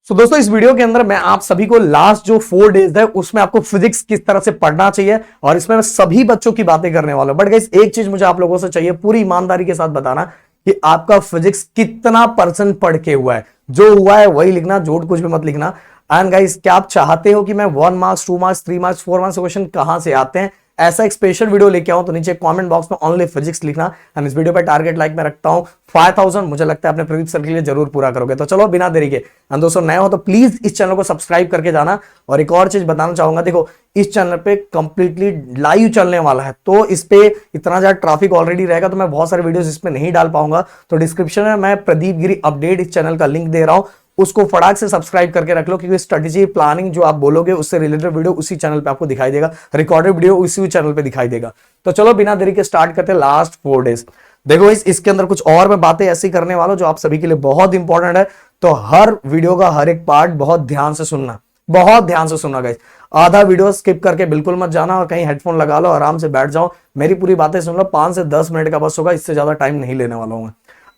तो दोस्तों इस वीडियो के अंदर मैं आप सभी को लास्ट जो 4 डेज है उसमें आपको फिजिक्स किस तरह से पढ़ना चाहिए और इसमें मैं सभी बच्चों की बातें करने वाला हूं। बट गाइस एक चीज मुझे आप लोगों से चाहिए, पूरी ईमानदारी के साथ बताना कि आपका फिजिक्स कितना % पढ़ के हुआ है। जो हुआ है वही लिखना, झूठ कुछ भी मत लिखना। एंड गाइस क्या आप चाहते हो कि मैं 1 marks 2 marks 3 marks 4 marks question कहां से आते हैं, ऐसा एक स्पेशल वीडियो लेके आऊं तो नीचे कमेंट बॉक्स में ओनली फिजिक्स लिखना। एंड इस वीडियो पे टारगेट लाइक मैं रखता हूं 5000। मुझे लगता है अपने प्रदीप सर के लिए जरूर पूरा करोगे। तो चलो बिना देरी के, एंड दोस्तों नए हो तो प्लीज इस चैनल को सब्सक्राइब करके जाना। और एक और चीज बताना चाहूंगा, देखो इस चैनल पे कंप्लीटली लाइव चलने वाला है, तो इस पे इतना ज्यादा ट्रैफिक ऑलरेडी रहेगा तो मैं बहुत सारे वीडियोस इसमें नहीं डाल पाऊंगा। तो डिस्क्रिप्शन में मैं प्रदीप गिरी अपडेट इस चैनल का लिंक दे रहा हूं, उसको फटाक से सब्सक्राइब करके रख लो, क्योंकि स्ट्रेटेजी प्लानिंग जो आप बोलोगे उससे रिलेटेड वीडियो उसी चैनल पे आपको दिखाई देगा, रिकॉर्डेड वीडियो उसी चैनल पे दिखाई देगा। तो चलो बिना देरी के स्टार्ट करते हैं लास्ट 4 डेज। देखो इसके अंदर कुछ और मैं बातें ऐसी करने वाला हूं जो आप सभी के लिए बहुत इंपॉर्टेंट है। तो हर वीडियो का हर एक पार्ट बहुत ध्यान से सुनना, बहुत ध्यान से सुनना गाइस। आधा वीडियो स्किप करके बिल्कुल मत जाना और कहीं हेडफोन लगा लो, आराम से बैठ जाओ, मेरी पूरी बातें सुन लो। 5 से 10 मिनट का बस होगा, इससे ज्यादा टाइम नहीं लेने वाला हूं।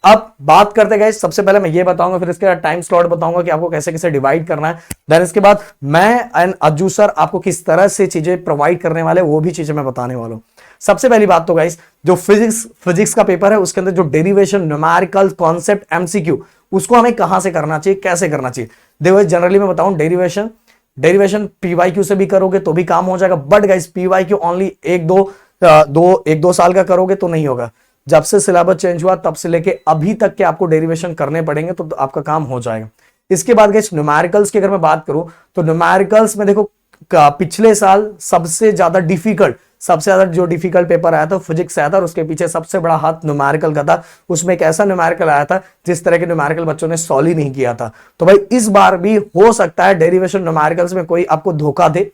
अब बात करते गए, सबसे पहले मैं ये बताऊंगा, फिर इसके बाद टाइम स्लॉट बताऊंगा कि आपको कैसे कैसे डिवाइड करना है। देन इसके बाद मैं एंड अज्जू सर आपको किस तरह से चीजें प्रोवाइड करने वाले, वो भी चीजें मैं बताने वाला हूं। सबसे पहली बात तो गाइस, जो फिजिक्स का पेपर है उसके अंदर जो डेरिवेशन, न्यूमेरिकल, कॉन्सेप्ट, एमसीक्यू, उसको हमें कहां से करना चाहिए, कैसे करना चाहिए। देखो जनरली मैं बताऊं, डेरिवेशन पीवाईक्यू से भी करोगे तो भी काम हो जाएगा। बट गाइस पीवाईक्यू ओनली 1-2 साल का करोगे तो नहीं होगा। जब से सिलेबस चेंज हुआ तब से लेके अभी तक के आपको डेरिवेशन करने पड़ेंगे तो आपका काम हो जाएगा। इसके बाद गाइस न्यूमेरिकल्स की अगर मैं बात करूं तो न्यूमेरिकल्स में देखो पिछले साल सबसे ज्यादा जो डिफिकल्ट पेपर आया था फिजिक्स आया था, और उसके पीछे सबसे बड़ा हाथ न्यूमेरिकल का था। उसमें एक ऐसा न्यूमेरिकल आया था जिस तरह के न्यूमेरिकल बच्चों ने सॉल्व ही नहीं किया था। तो भाई इस बार भी हो सकता है डेरिवेशन न्यूमेरिकल्स में कोई आपको धोखा दे।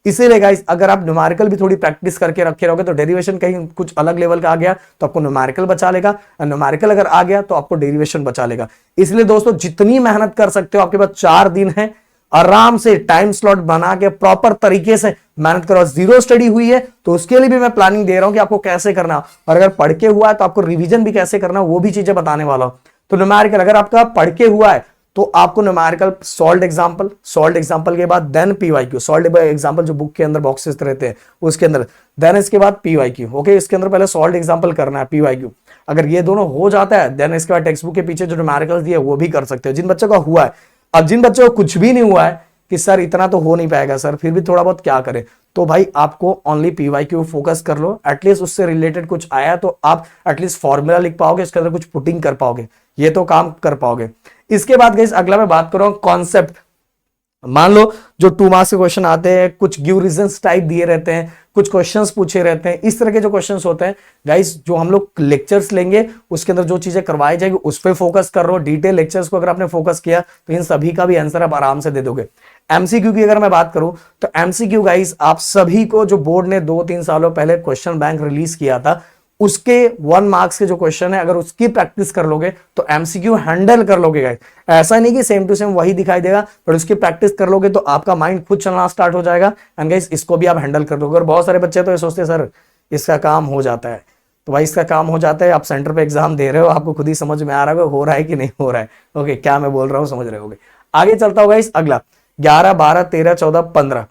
इसीलिए गाइस अगर आप न्यूमेरिकल भी थोड़ी प्रैक्टिस करके रखे रहोगे तो डेरिवेशन कहीं कुछ अलग लेवल का आ गया तो आपको न्यूमेरिकल बचा लेगा, और न्यूमेरिकल अगर आ गया तो आपको डेरिवेशन बचा लेगा। इसलिए दोस्तों जितनी मेहनत कर सकते हो, आपके पास 4 दिन है, आराम से टाइम स्लॉट बना के प्रॉपर तरीके से मेहनत करो। जीरो स्टडी हुई है तो उसके लिए भी मैं प्लानिंग दे रहा हूं कि आपको कैसे करना, और अगर पढ़ के हुआ है तो आपको रिवीजन भी कैसे करना, वो भी चीजें बताने वाला हूं। तो न्यूमेरिकल अगर आपका पढ़ के हुआ है तो आपको न्यूमेरिकल सॉल्व्ड एग्जांपल के बाद देन पीवाईक्यू, सॉल्व्ड एग्जांपल जो बुक के अंदर बॉक्सेस रहते हैं उसके अंदर, देन इसके बाद पीवाईक्यू। ओके, इसके अंदर पहले सॉल्व्ड एग्जांपल करना है, पीवाईक्यू। अगर ये दोनों हो जाता है देन इसके बाद टेक्स्ट बुक के पीछे जो न्यूमेरिकल्स दिए वो भी कर सकते हो, जिन बच्चों का हुआ है। अब जिन बच्चों को कुछ भी नहीं हुआ है कि सर इतना तो हो नहीं पाएगा सर, फिर भी थोड़ा बहुत क्या करें, तो भाई आपको ओनली पीवाईक्यू फोकस कर लो। एटलीस्ट उससे रिलेटेड कुछ आया तो आप एटलीस्ट फॉर्मूला लिख पाओगे, इसके अंदर कुछ पुटिंग कर पाओगे, ये तो काम कर पाओगे। इसके बाद गाइस अगला मैं बात कर रहा हूं कॉन्सेप्ट। मान लो जो 2 मार्क्स के क्वेश्चन आते हैं, कुछ गिव रीजंस टाइप दिए रहते हैं, कुछ क्वेश्चंस पूछे रहते हैं, इस तरह के जो क्वेश्चंस होते हैं गाइस, जो हम लोग लेक्चर्स लेंगे उसके अंदर जो चीजें करवाई जाएगी उस पर फोकस कर रहे हो। डिटेल लेक्चर्स को अगर आपने फोकस किया तो इन सभी का भी आंसर आप आराम से दे दोगे। एमसीक्यू की अगर मैं बात करूं तो एमसीक्यू गाइस आप सभी को, जो बोर्ड ने 2-3 सालों पहले क्वेश्चन बैंक रिलीज किया था, उसके 1 मार्क्स के जो क्वेश्चन है अगर उसकी प्रैक्टिस कर लोगे तो एमसीक्यू हैंडल कर लोगे गाइस। ऐसा नहीं कि सेम टू सेम वही दिखाई देगा, पर उसकी प्रैक्टिस कर लोगे तो आपका माइंड खुद चलना स्टार्ट हो जाएगा, एंड गाइस इसको भी आप हैंडल कर लोगे। और बहुत सारे बच्चे तो ये सोचते हैं सर इसका काम हो जाता है, तो भाई इसका काम हो जाता है। आप सेंटर पे एग्जाम दे रहे हो, आपको खुद ही समझ में आ रहा है हो रहा है कि नहीं हो रहा है। ओके, क्या मैं बोल रहा हूं समझ रहे होगे। आगे चलता होगा इस अगला 11, 12, 13, 14, 15।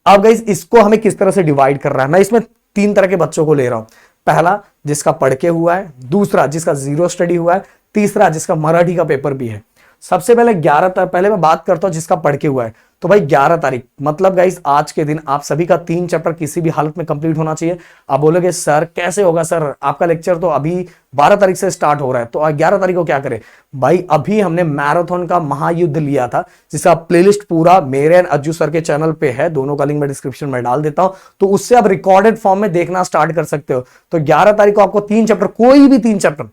अब गाइस इसको हमें किस तरह से डिवाइड कर रहा है, मैं इसमें 3 तरह के बच्चों को ले रहा हूं। पहला जिसका पढ़ के हुआ है, दूसरा जिसका जीरो स्टडी हुआ है, तीसरा जिसका मराठी का पेपर भी है। सबसे पहले पहले मैं बात करता हूं जिसका पढ़ के हुआ है। तो भाई 11 तारीख मतलब गाइस आज के दिन आप सभी का 3 चैप्टर किसी भी हालत में कंप्लीट होना चाहिए। आप बोलोगे सर कैसे होगा सर, आपका लेक्चर तो अभी 12 तारीख से स्टार्ट हो रहा है, तो 11 तारीख को क्या करें भाई। अभी हमने मैराथन का महायुद्ध लिया था, जिसका प्लेलिस्ट पूरा मेरे एंड अज्जू सर के चैनल पे है, दोनों का लिंक मैं डिस्क्रिप्शन में डाल देता हूं, तो उससे आप रिकॉर्डेड फॉर्म में देखना स्टार्ट कर सकते हो। तो 11 तारीख को आपको 3 चैप्टर, कोई भी 3 चैप्टर,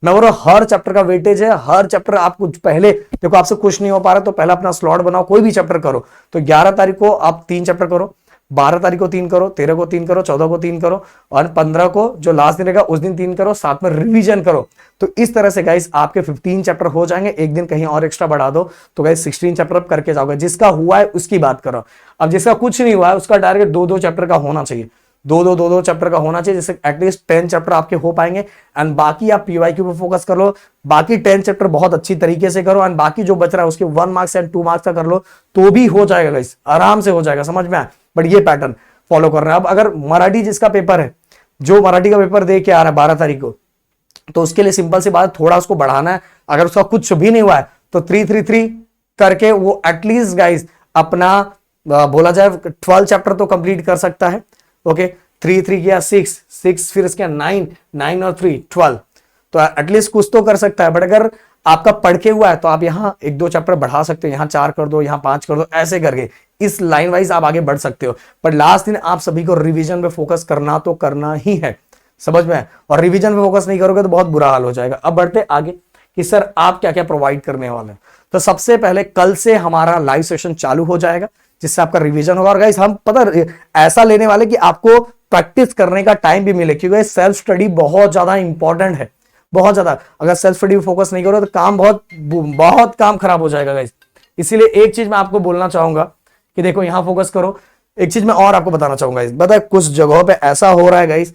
मैं बोल रहा हूं हर चैप्टर का वेटेज है, हर चैप्टर आपको पहले देखो आपसे कुछ नहीं हो पा रहा तो पहला अपना स्लॉट बनाओ, कोई भी चैप्टर करो। तो 11 तारीख को आप 3 चैप्टर करो, 12 तारीख को 3 करो, 13 को 3 करो, 14 को 3 करो, और 15 को जो लास्ट दिन रहेगा उस दिन 3 करो, साथ में रिवीजन करो। तो इस तरह से गाइस आपके 15 चैप्टर हो जाएंगे। एक दिन कहीं और एक्स्ट्रा बढ़ा दो तो गाइस 16 चैप्टर करके जाओगे। जिसका हुआ है उसकी बात करो। अब जिसका कुछ नहीं हुआ है उसका डायरेक्ट 2-2 चैप्टर का होना चाहिए। दो चैप्टर का होना चाहिए, जिससे एटलीस्ट 10 चैप्टर आपके हो पाएंगे। एंड बाकी आप पीवाईक्यू पे फोकस कर लो, बाकी 10 चैप्टर बहुत अच्छी तरीके से करो, एंड बाकी जो बच रहा है उसके 1 मार्क्स एंड 2 मार्क्स का कर लो, तो भी हो जाएगा गाइस, आराम से हो जाएगा, समझ में आया। बट ये पैटर्न फॉलो कर रहे हैं। अब अगर मराठी जिसका पेपर है, जो मराठी का पेपर दे के आ रहा है 12 तारीख को, तो उसके लिए सिंपल सी बात, थोड़ा उसको बढ़ाना है। अगर उसका कुछ भी नहीं हुआ है तो 3-3-3 करके वो एटलीस्ट गाइस अपना बोला जाए 12 चैप्टर तो कंप्लीट कर सकता है। ओके, 3-3 किया 6 फिर इसके 9 और 3 12, तो एटलीस्ट कुछ तो कर सकता है। बट अगर आपका पढ़ के हुआ है तो आप यहाँ 1-2 चैप्टर बढ़ा सकते हो, यहाँ 4 कर दो, यहाँ 5 कर दो, ऐसे करके इस लाइन वाइज आप आगे बढ़ सकते हो। पर लास्ट दिन आप सभी को रिवीजन पे फोकस करना तो करना ही है, समझ में। और रिवीजन पे फोकस नहीं करोगे तो बहुत बुरा हाल हो जाएगा। अब बढ़ते आगे कि सर आप क्या क्या प्रोवाइड करने वाले हैं। तो सबसे पहले कल से हमारा लाइव सेशन चालू हो जाएगा, जिससे आपका रिवीजन होगा। और गाइस हम पता ऐसा लेने वाले कि आपको प्रैक्टिस करने का टाइम भी मिले, क्योंकि सेल्फ स्टडी बहुत ज्यादा इंपॉर्टेंट है, बहुत ज्यादा। अगर सेल्फ स्टडी पे फोकस नहीं करो तो काम बहुत काम खराब हो जाएगा गाइस। इसीलिए एक चीज मैं आपको बोलना चाहूंगा कि देखो यहां फोकस करो। एक चीज मैं और आपको बताना चाहूंगा, पता है कुछ जगहों पे ऐसा हो रहा है गाइस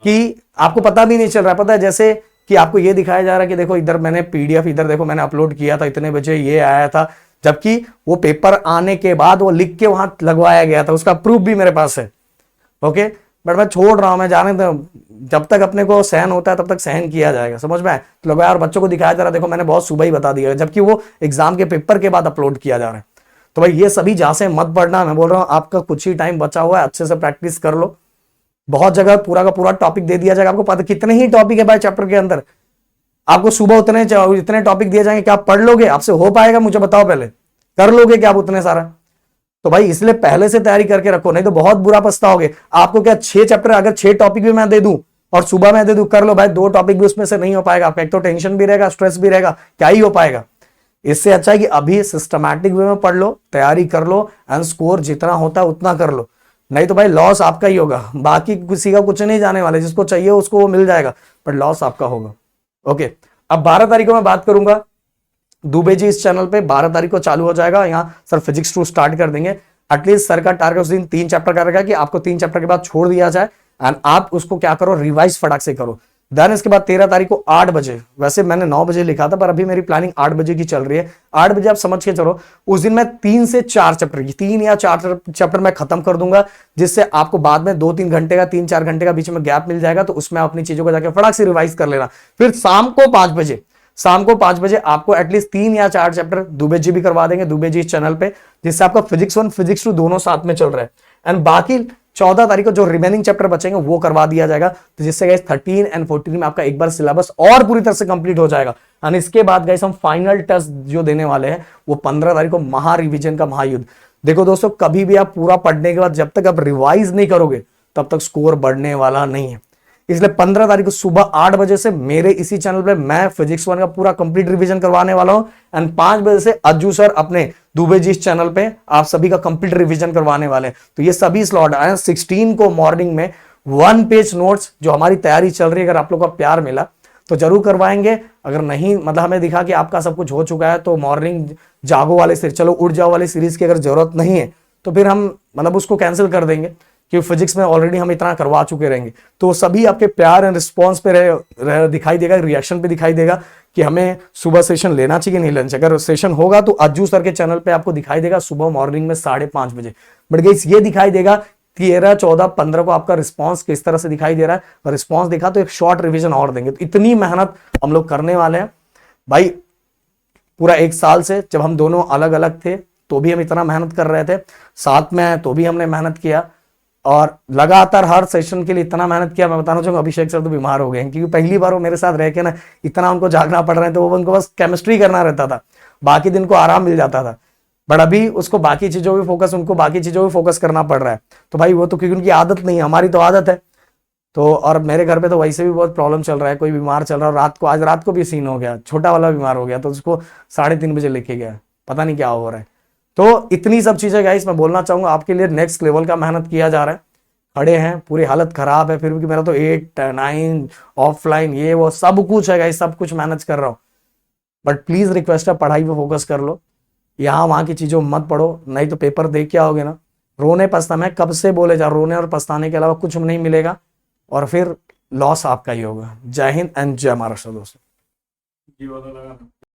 कि आपको पता भी नहीं चल रहा है। पता है जैसे कि आपको ये दिखाया जा रहा है कि देखो इधर मैंने पीडीएफ, इधर देखो मैंने अपलोड किया था, इतने बजे ये आया था, जबकि वो पेपर आने के बाद वो लिख के वहां लगवाया गया था, उसका प्रूफ भी मेरे पास है। ओके, बट मैं छोड़ रहा हूं, मैं जाने तो जब तक अपने को सहन होता है तब तक सहन किया जाएगा, समझ में आए। तो लगवाया और बच्चों को दिखाया जा रहा है, देखो मैंने बहुत सुबह ही बता दिया, जबकि वो एग्जाम के पेपर के बाद अपलोड किया जा रहा है। तो भाई ये सभी जहां से मत पढ़ना, मैं बोल रहा हूँ आपका कुछ ही टाइम बचा हुआ है, अच्छे से प्रैक्टिस कर लो। बहुत जगह पूरा का पूरा टॉपिक दे दिया जाएगा, आपको पता कितने ही टॉपिक है भाई चैप्टर के अंदर, आपको सुबह इतने टॉपिक दिए जाएंगे, क्या आप पढ़ लोगे? आपसे हो पाएगा? मुझे बताओ, पहले कर लोगे क्या आप उतने सारा? तो भाई इसलिए पहले से तैयारी करके रखो, नहीं तो बहुत बुरा पछताओगे। आपको क्या 6 चैप्टर, अगर 6 टॉपिक भी मैं दे दूं और सुबह मैं दे दूं, कर लो भाई, 2 टॉपिक भी उसमें से नहीं हो पाएगा, आपका एक तो टेंशन भी रहेगा, स्ट्रेस भी रहेगा, क्या ही हो पाएगा। इससे अच्छा है कि अभी सिस्टमैटिक वे में पढ़ लो, तैयारी कर लो, एंड स्कोर जितना होता है उतना कर लो, नहीं तो भाई लॉस आपका ही होगा। बाकी किसी का कुछ नहीं जाने वाले, जिसको चाहिए उसको वो मिल जाएगा, पर लॉस आपका होगा। ओके, अब 12 तारीख को मैं बात करूंगा दुबे जी इस चैनल पे, 12 तारीख को चालू हो जाएगा। यहाँ सर फिजिक्स 2 स्टार्ट कर देंगे। एटलीस्ट सर का टारगेट उस दिन 3 चैप्टर का रहेगा कि आपको 3 चैप्टर के बाद छोड़ दिया जाए, एंड आप उसको क्या करो, रिवाइज फटाक से करो। देन इसके बाद 13 तारीख को 8 बजे, वैसे मैंने 9 बजे लिखा था पर अभी मेरी प्लानिंग 8 बजे की चल रही है। 8 बजे आप समझ के चलो, उस दिन मैं 3 से 4 चैप्टर की 3 या 4 चैप्टर मैं खत्म कर दूंगा, जिससे आपको बाद में 2-3 घंटे का 3-4 घंटे का बीच में गैप मिल जाएगा, तो उसमें अपनी चीजों को जाकर फटाक से रिवाइज कर लेना। फिर शाम को 5 बजे आपको एटलीस्ट 3 या 4 चैप्टर दुबे जी भी करवा देंगे, दुबे जी इस चैनल पे, जिससे आपका फिजिक्स 1 फिजिक्स 2 दोनों साथ में चल रहा है। एंड बाकी 14 तारीख को जो रिमेनिंग चैप्टर बचेंगे वो करवा दिया जाएगा, तो जिससे गाइस 13 एंड 14 में आपका एक बार सिलेबस और पूरी तरह से कंप्लीट हो जाएगा। एंड इसके बाद गाइस हम फाइनल टेस्ट जो देने वाले हैं वो 15 तारीख को महा रिवीजन का महायुद्ध। देखो दोस्तों, कभी भी आप पूरा पढ़ने के बाद जब तक आप रिवाइज नहीं करोगे तब तक स्कोर बढ़ने वाला नहीं है। इसलिए 15 तारीख को सुबह 8 बजे से मेरे इसी चैनल पे मैं फिजिक्स 1 का पूरा कंप्लीट रिवीजन करवाने वाला हूं, एंड 5 बजे से अज्जू सर अपने दुबे जी इस चैनल पे आप सभी का कंप्लीट रिवीजन करवाने वाले हैं। तो ये सभी स्लॉट है। 16 को मॉर्निंग में 1 पेज नोट्स जो हमारी तैयारी चल रही है, अगर आप लोग का प्यार मिला तो जरूर करवाएंगे। अगर नहीं, मतलब हमें दिखा कि आपका सब कुछ हो चुका है, तो मॉर्निंग जागो वाले सीरीज, चलो उठ जाओ वाली सीरीज की अगर जरूरत नहीं है तो फिर हम मतलब उसको कैंसिल कर देंगे, कि फिजिक्स में ऑलरेडी हम इतना करवा चुके रहेंगे। तो सभी आपके प्यार एंड रिस्पॉन्स पे दिखाई देगा, रिएक्शन पे दिखाई देगा कि हमें सुबह सेशन लेना चाहिए नहीं लेना चाहिए। अगर सेशन होगा तो अज्जू सर के चैनल पे आपको दिखाई देगा सुबह मॉर्निंग में 5:30 बजे। बट गाइस ये दिखाई देगा 13, 14, 15 को आपका रिस्पॉन्स किस तरह से दिखाई दे रहा है, और रिस्पॉन्स दिखा तो एक शॉर्ट रिविजन और देंगे। तो इतनी मेहनत हम लोग करने वाले हैं भाई। पूरा 1 साल से जब हम दोनों अलग अलग थे तो भी हम इतना मेहनत कर रहे थे, साथ में तो भी हमने मेहनत किया, और लगातार हर सेशन के लिए इतना मेहनत किया। मैं बताना चाहूंगा अभिषेक सर तो बीमार हो गए हैं, क्योंकि पहली बार वो मेरे साथ रह के ना इतना उनको जागना पड़ रहा है, तो वो उनको बस केमिस्ट्री करना रहता था, बाकी दिन को आराम मिल जाता था। बट अभी उसको बाकी चीजों पे फोकस, उनको बाकी चीजों पे फोकस करना पड़ रहा है। तो भाई वो तो क्योंकि उनकी आदत नहीं है, हमारी तो आदत है। तो और मेरे घर पे तो वैसे भी बहुत प्रॉब्लम चल रहा है, कोई बीमार चल रहा है। रात को, आज रात को भी सीन हो गया, छोटा वाला बीमार हो गया, तो उसको 3:30 बजे लेके गया, पता नहीं क्या हो रहा है। तो इतनी सब चीजें गाइस मैं बोलना चाहूंगा आपके लिए, नेक्स्ट लेवल का मेहनत किया जा रहा है। खड़े हैं, पूरी हालत खराब है, फिर भी मेरा तो 8, 9 ऑफलाइन ये वो सब कुछ है गाइस, सब कुछ मैनेज कर रहा हूँ। बट प्लीज रिक्वेस्ट है, पढ़ाई पे फोकस कर लो, यहाँ वहां की चीजों मत पढ़ो, नहीं तो पेपर देख के आओगे ना रोने पछताने में कब से बोले जा, रोने और पछताने के अलावा कुछ नहीं मिलेगा और फिर लॉस आपका ही होगा। जय हिंद एंड जय महाराष्ट्र दोस्तों।